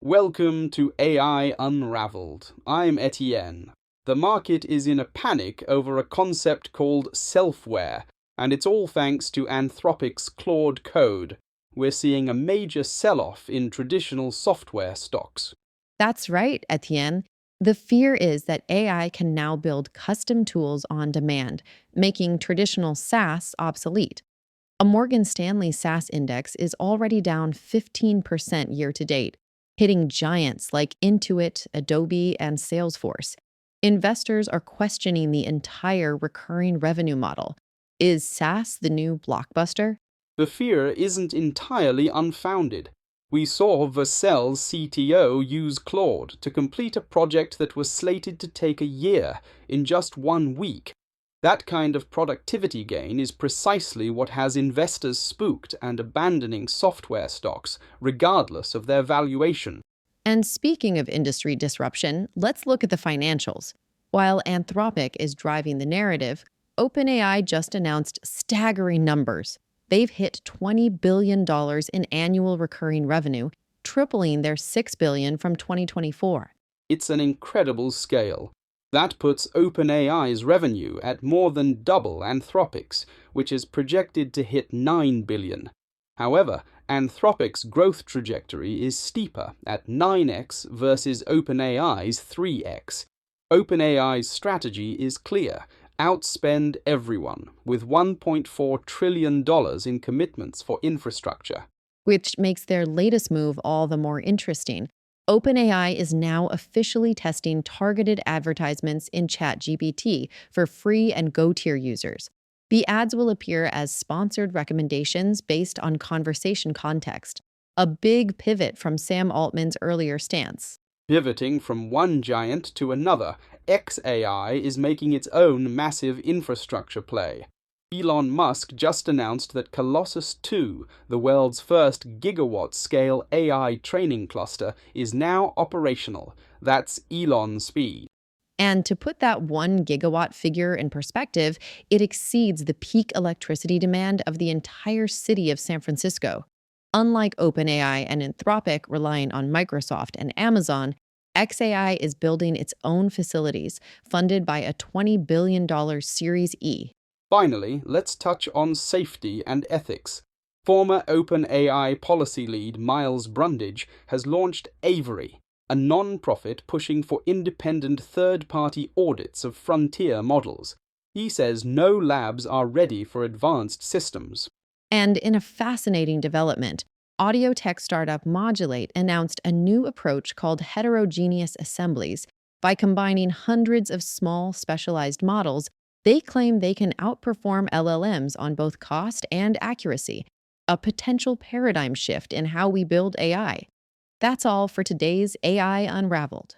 Welcome to AI Unraveled. I'm Etienne. The market is in a panic over a concept called Selfware, and it's all thanks to Anthropic's Claude Code. We're seeing a major sell-off in traditional software stocks. That's right, Etienne. The fear is that AI can now build custom tools on demand, making traditional SaaS obsolete. A Morgan Stanley SaaS index is already down 15% year to date, hitting giants like Intuit, Adobe, and Salesforce. Investors are questioning the entire recurring revenue model. Is SaaS the new blockbuster? The fear isn't entirely unfounded. We saw Vercel's CTO use Claude to complete a project that was slated to take a year in just 1 week. That kind of productivity gain is precisely what has investors spooked and abandoning software stocks, regardless of their valuation. And speaking of industry disruption, let's look at the financials. While Anthropic is driving the narrative, OpenAI just announced staggering numbers. They've hit $20 billion in annual recurring revenue, tripling their $6 billion from 2024. It's an incredible scale. That puts OpenAI's revenue at more than double Anthropic's, which is projected to hit $9 billion. However, Anthropic's growth trajectory is steeper at 9x versus OpenAI's 3x. OpenAI's strategy is clear: outspend everyone, with $1.4 trillion in commitments for infrastructure. Which makes their latest move all the more interesting. OpenAI is now officially testing targeted advertisements in ChatGPT for free and Go-tier users. The ads will appear as sponsored recommendations based on conversation context, a big pivot from Sam Altman's earlier stance. Pivoting from one giant to another, xAI is making its own massive infrastructure play. Elon Musk just announced that Colossus 2, the world's first gigawatt-scale AI training cluster, is now operational. That's Elon speed. And to put that 1 gigawatt figure in perspective, it exceeds the peak electricity demand of the entire city of San Francisco. Unlike OpenAI and Anthropic relying on Microsoft and Amazon, xAI is building its own facilities, funded by a $20 billion Series E. Finally, let's touch on safety and ethics. Former OpenAI policy lead Miles Brundage has launched Avery, a non-profit pushing for independent third-party audits of frontier models. He says no labs are ready for advanced systems. And in a fascinating development, audio tech startup Modulate announced a new approach called heterogeneous assemblies. By combining hundreds of small, specialized models, they claim they can outperform LLMs on both cost and accuracy, a potential paradigm shift in how we build AI. That's all for today's AI Unraveled.